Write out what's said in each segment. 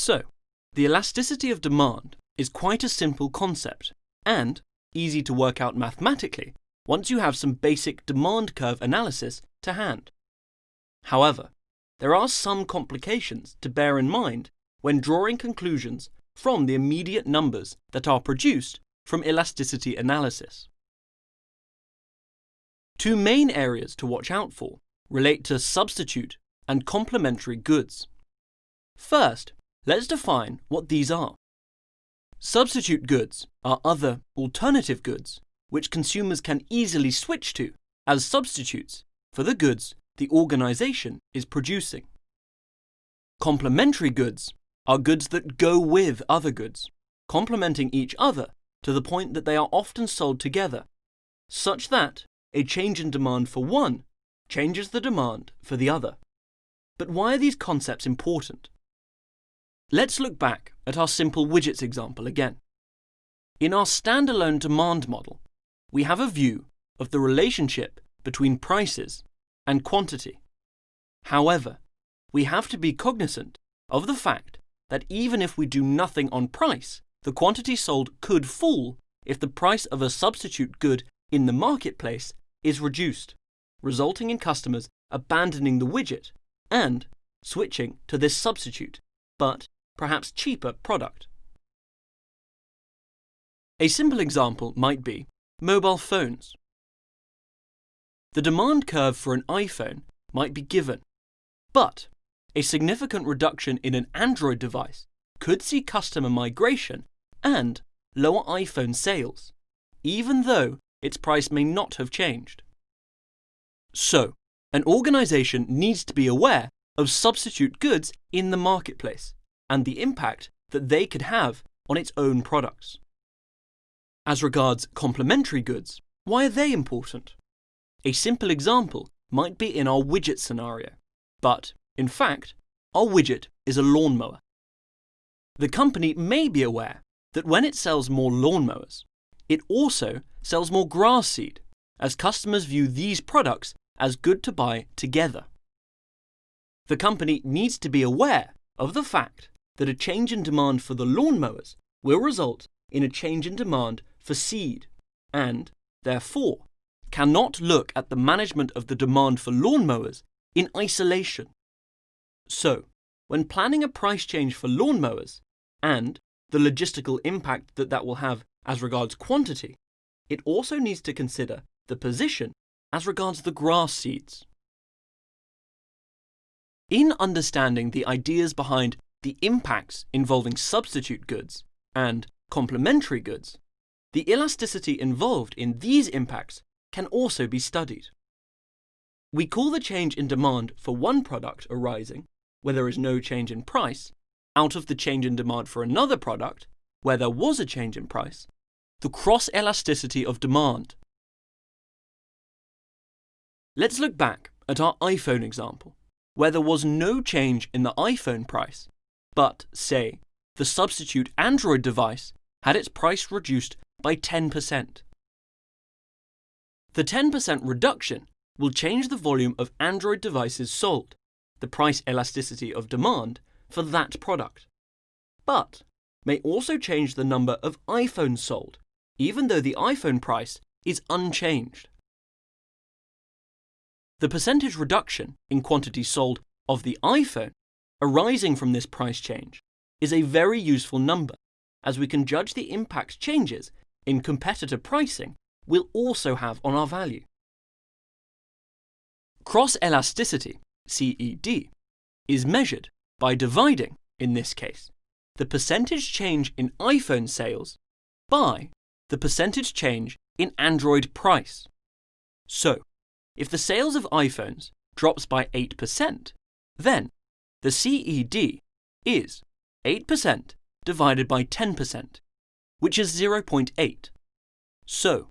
So, the elasticity of demand is quite a simple concept and easy to work out mathematically once you have some basic demand curve analysis to hand. However, there are some complications to bear in mind when drawing conclusions from the immediate numbers that are produced from elasticity analysis. Two main areas to watch out for relate to substitute and complementary goods. First, let's define what these are. Substitute goods are other alternative goods which consumers can easily switch to as substitutes for the goods the organization is producing. Complementary goods are goods that go with other goods, complementing each other to the point that they are often sold together, such that a change in demand for one changes the demand for the other. But why are these concepts important? Let's look back at our simple widgets example again. In our standalone demand model, we have a view of the relationship between prices and quantity. However, we have to be cognizant of the fact that even if we do nothing on price, the quantity sold could fall if the price of a substitute good in the marketplace is reduced, resulting in customers abandoning the widget and switching to this substitute, but perhaps cheaper product. A simple example might be mobile phones. The demand curve for an iPhone might be given, but a significant reduction in an Android device could see customer migration and lower iPhone sales, even though its price may not have changed. So, an organization needs to be aware of substitute goods in the marketplace and the impact that they could have on its own products. As regards complementary goods, why are they important? A simple example might be in our widget scenario, but, in fact, our widget is a lawnmower. The company may be aware that when it sells more lawnmowers, it also sells more grass seed, as customers view these products as good to buy together. The company needs to be aware of the fact that a change in demand for the lawnmowers will result in a change in demand for seed, and, therefore, cannot look at the management of the demand for lawnmowers in isolation. So, when planning a price change for lawnmowers, and the logistical impact that that will have as regards quantity, it also needs to consider the position as regards the grass seeds. In understanding the ideas behind the impacts involving substitute goods and complementary goods, the elasticity involved in these impacts can also be studied. We call the change in demand for one product arising, where there is no change in price, out of the change in demand for another product, where there was a change in price, the cross-elasticity of demand. Let's look back at our iPhone example, where there was no change in the iPhone price, but, say, the substitute Android device had its price reduced by 10%. The 10% reduction will change the volume of Android devices sold, the price elasticity of demand for that product, but may also change the number of iPhones sold, even though the iPhone price is unchanged. The percentage reduction in quantity sold of the iPhone arising from this price change is a very useful number, as we can judge the impact changes in competitor pricing will also have on our value. Cross-elasticity, CED, is measured by dividing, in this case, the percentage change in iPhone sales by the percentage change in Android price. So, if the sales of iPhones drops by 8%, then the CED is 8% divided by 10%, which is 0.8. So,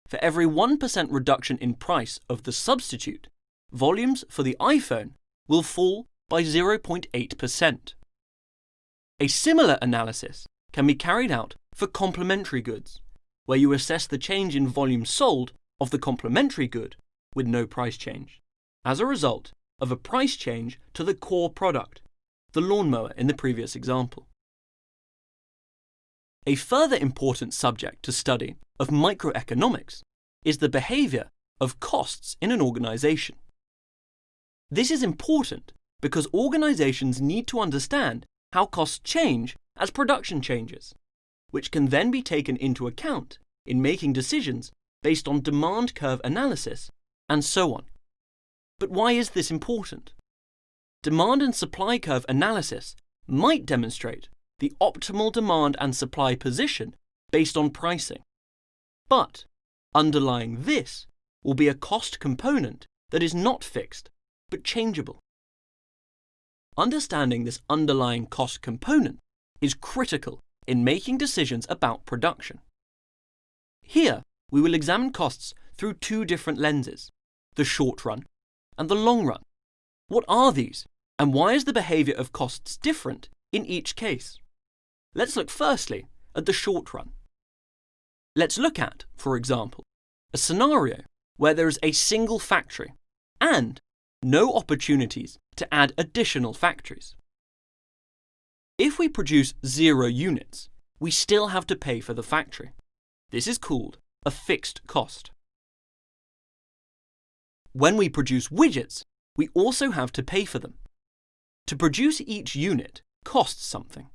for every 1% reduction in price of the substitute, volumes for the iPhone will fall by 0.8%. A similar analysis can be carried out for complementary goods, where you assess the change in volume sold of the complementary good with no price change, as a result of a price change to the core product, the lawnmower in the previous example. A further important subject to study of microeconomics is the behavior of costs in an organization. This is important because organizations need to understand how costs change as production changes, which can then be taken into account in making decisions based on demand curve analysis and so on. But why is this important? Demand and supply curve analysis might demonstrate the optimal demand and supply position based on pricing. But underlying this will be a cost component that is not fixed, but changeable. Understanding this underlying cost component is critical in making decisions about production. Here, we will examine costs through two different lenses, the short run and the long run. What are these, and why is the behavior of costs different in each case? Let's look firstly at the short run. Let's look at, for example, a scenario where there is a single factory and no opportunities to add additional factories. If we produce 0 units, we still have to pay for the factory. This is called a fixed cost. When we produce widgets, we also have to pay for them. To produce each unit costs something.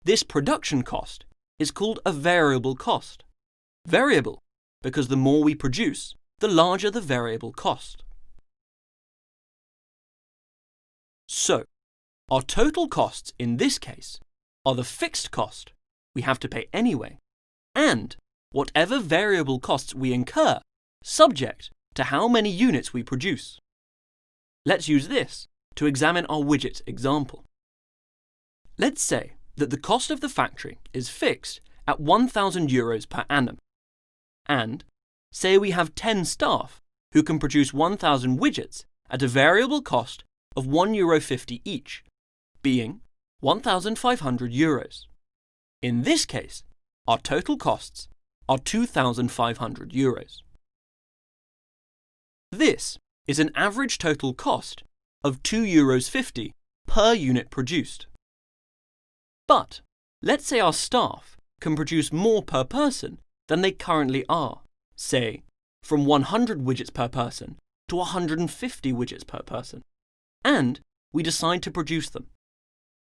This production cost is called a variable cost. Variable because the more we produce, the larger the variable cost. So, our total costs in this case are the fixed cost we have to pay anyway, and whatever variable costs we incur, subject to how many units we produce. Let's use this to examine our widget example. Let's say that the cost of the factory is fixed at €1,000 per annum, and say we have 10 staff who can produce 1,000 widgets at a variable cost of €1.50 each, being €1,500. In this case, our total costs are €2,500. This is an average total cost of €2.50 per unit produced. But let's say our staff can produce more per person than they currently are, say from 100 widgets per person to 150 widgets per person, and we decide to produce them.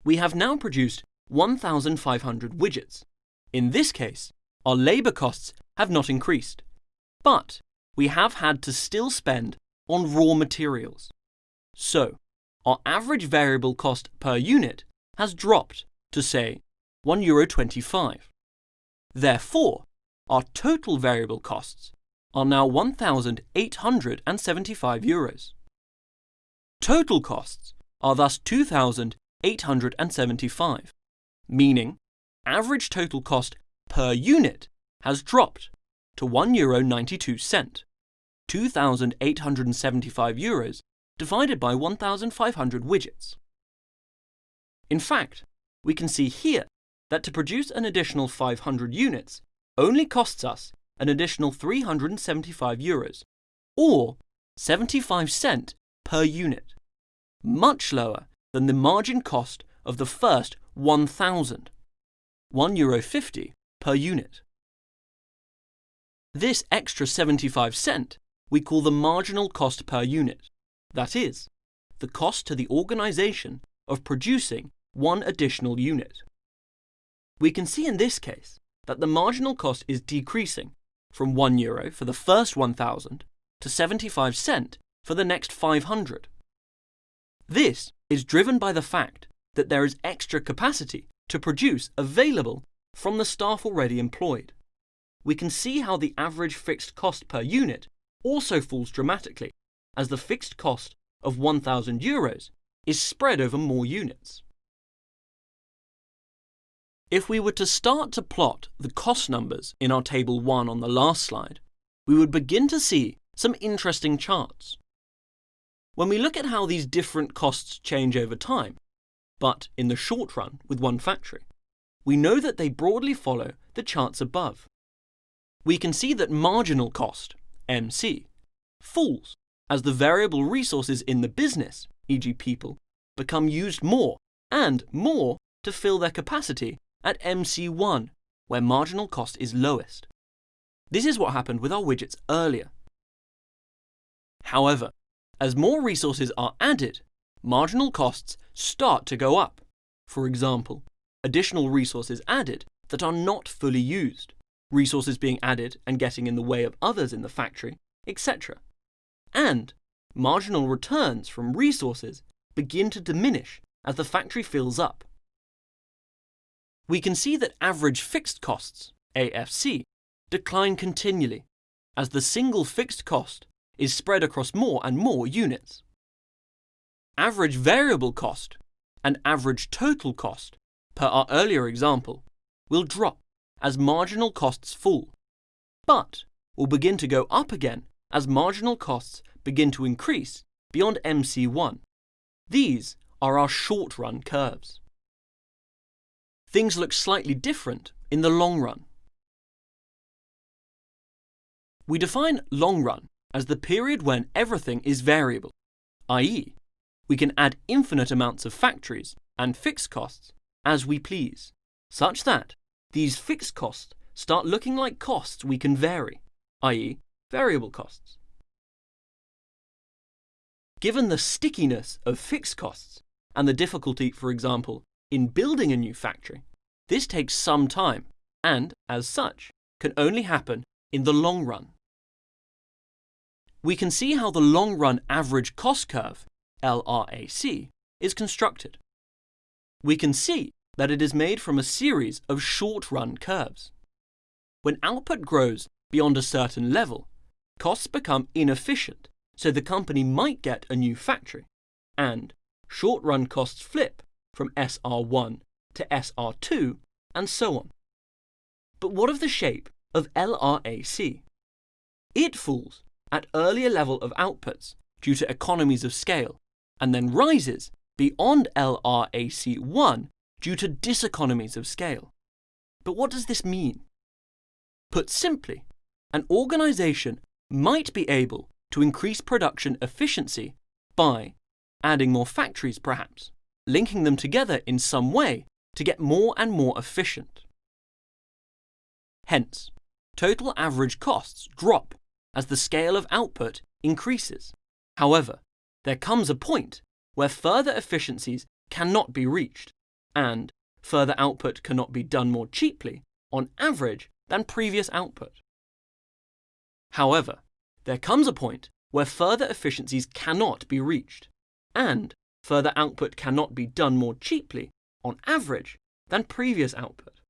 We have now produced 1,500 widgets. In this case, our labour costs have not increased, but we have had to still spend on raw materials. So, our average variable cost per unit has dropped to, say, €1.25. Therefore, our total variable costs are now €1,875. Total costs are thus €2,875, meaning average total cost per unit has dropped to €1.92. €2,875 divided by 1,500 widgets. In fact, we can see here that to produce an additional 500 units only costs us an additional €375, or 75 cents per unit, much lower than the margin cost of the first 1,000, €1.50 per unit. This extra 75 cents we call the marginal cost per unit, that is, the cost to the organisation of producing one additional unit. We can see in this case that the marginal cost is decreasing from €1 for the first 1,000 to 75 cents for the next 500. This is driven by the fact that there is extra capacity to produce available from the staff already employed. We can see how the average fixed cost per unit also falls dramatically, as the fixed cost of €1,000 is spread over more units. If we were to start to plot the cost numbers in our table 1 on the last slide, we would begin to see some interesting charts. When we look at how these different costs change over time, but in the short run with one factory, we know that they broadly follow the charts above. We can see that marginal cost, MC, falls as the variable resources in the business, e.g. people, become used more and more to fill their capacity at MC1, where marginal cost is lowest. This is what happened with our widgets earlier. However, as more resources are added, marginal costs start to go up. For example, additional resources added that are not fully used, resources being added and getting in the way of others in the factory, etc. And marginal returns from resources begin to diminish as the factory fills up. We can see that average fixed costs, AFC, decline continually as the single fixed cost is spread across more and more units. Average variable cost and average total cost, per our earlier example, will drop as marginal costs fall, but will begin to go up again as marginal costs begin to increase beyond MC1. These are our short-run curves. Things look slightly different in the long run. We define long run as the period when everything is variable, i.e., we can add infinite amounts of factories and fixed costs as we please, such that these fixed costs start looking like costs we can vary, i.e., variable costs. Given the stickiness of fixed costs and the difficulty, for example, in building a new factory, this takes some time and, as such, can only happen in the long run. We can see how the long-run average cost curve, LRAC, is constructed. We can see that it is made from a series of short-run curves. When output grows beyond a certain level, costs become inefficient, so the company might get a new factory, and short-run costs flip from SR1 to SR2, and so on. But what of the shape of LRAC? It falls at earlier level of outputs due to economies of scale, and then rises beyond LRAC1 due to diseconomies of scale. But what does this mean? Put simply, an organization might be able to increase production efficiency by adding more factories perhaps, linking them together in some way to get more and more efficient. Hence, total average costs drop as the scale of output increases. However, there comes a point where further efficiencies cannot be reached, and further output cannot be done more cheaply, on average, than previous output. However, there comes a point where further efficiencies cannot be reached, and further output cannot be done more cheaply, on average, than previous output.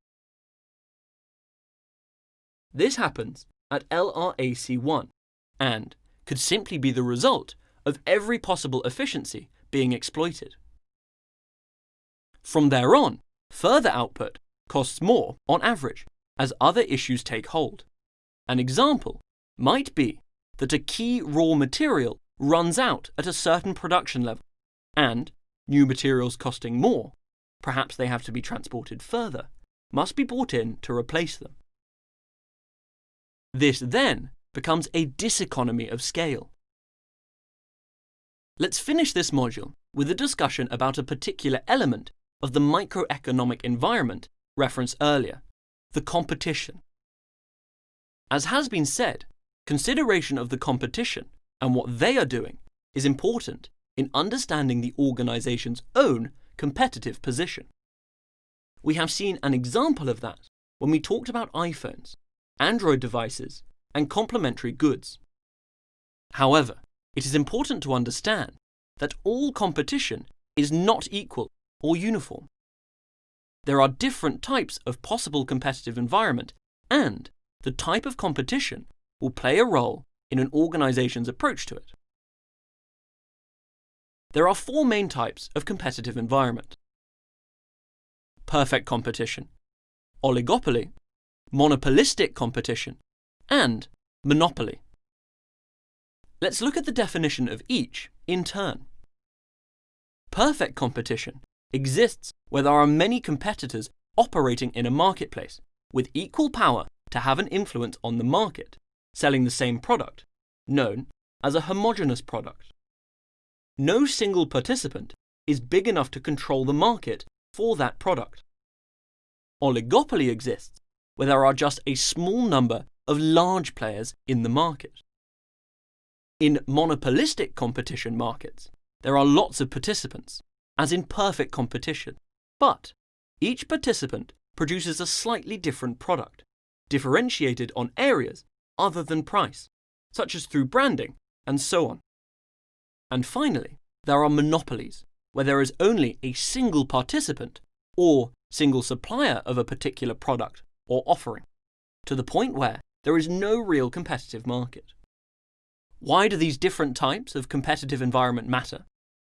This happens at LRAC1, and could simply be the result of every possible efficiency being exploited. From there on, further output costs more on average as other issues take hold. An example might be that a key raw material runs out at a certain production level, and new materials costing more, perhaps they have to be transported further, must be brought in to replace them. This then becomes a diseconomy of scale. Let's finish this module with a discussion about a particular element of the microeconomic environment referenced earlier, the competition. As has been said, consideration of the competition and what they are doing is important in understanding the organization's own competitive position. We have seen an example of that when we talked about iPhones, Android devices, and complementary goods. However, it is important to understand that all competition is not equal or uniform. There are different types of possible competitive environment, and the type of competition will play a role in an organization's approach to it. There are four main types of competitive environment: perfect competition, oligopoly, monopolistic competition, and monopoly. Let's look at the definition of each in turn. Perfect competition exists where there are many competitors operating in a marketplace with equal power to have an influence on the market, selling the same product, known as a homogeneous product. No single participant is big enough to control the market for that product. Oligopoly exists where there are just a small number of large players in the market. In monopolistic competition markets, there are lots of participants, as in perfect competition, but each participant produces a slightly different product, differentiated on areas other than price, such as through branding and so on. And finally, there are monopolies, where there is only a single participant or single supplier of a particular product or offering, to the point where there is no real competitive market. Why do these different types of competitive environment matter?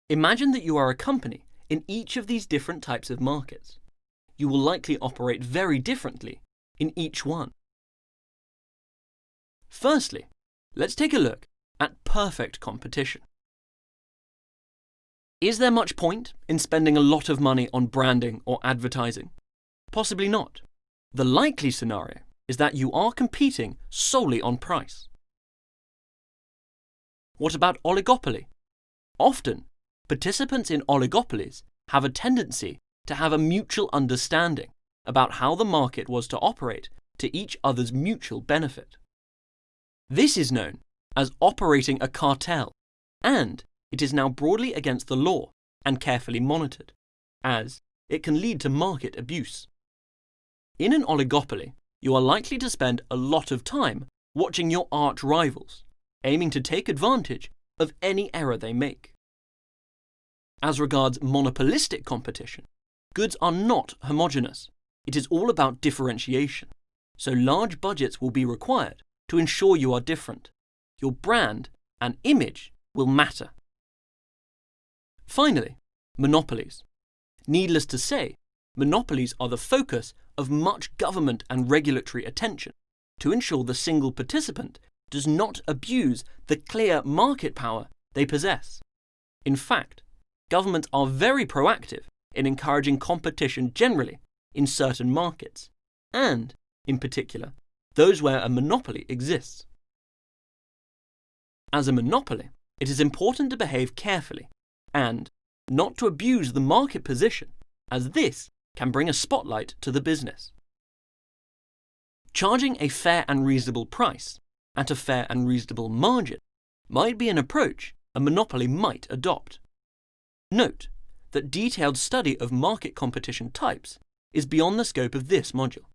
Imagine that you are a company in each of these different types of markets. You will likely operate very differently in each one. Firstly, let's take a look at perfect competition. Is there much point in spending a lot of money on branding or advertising? Possibly not. The likely scenario is that you are competing solely on price. What about oligopoly? Often, participants in oligopolies have a tendency to have a mutual understanding about how the market was to operate to each other's mutual benefit. This is known as operating a cartel, and it is now broadly against the law and carefully monitored, as it can lead to market abuse. In an oligopoly, you are likely to spend a lot of time watching your arch rivals, aiming to take advantage of any error they make. As regards monopolistic competition, goods are not homogeneous. It is all about differentiation, so large budgets will be required to ensure you are different. Your brand and image will matter. Finally, monopolies. Needless to say, monopolies are the focus of much government and regulatory attention to ensure the single participant does not abuse the clear market power they possess. In fact, governments are very proactive in encouraging competition generally in certain markets, and, in particular, those where a monopoly exists. As a monopoly, it is important to behave carefully and not to abuse the market position, as this can bring a spotlight to the business. Charging a fair and reasonable price at a fair and reasonable margin might be an approach a monopoly might adopt. Note that detailed study of market competition types is beyond the scope of this module.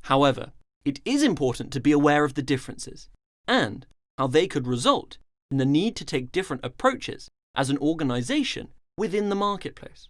However, it is important to be aware of the differences and how they could result in the need to take different approaches as an organization within the marketplace.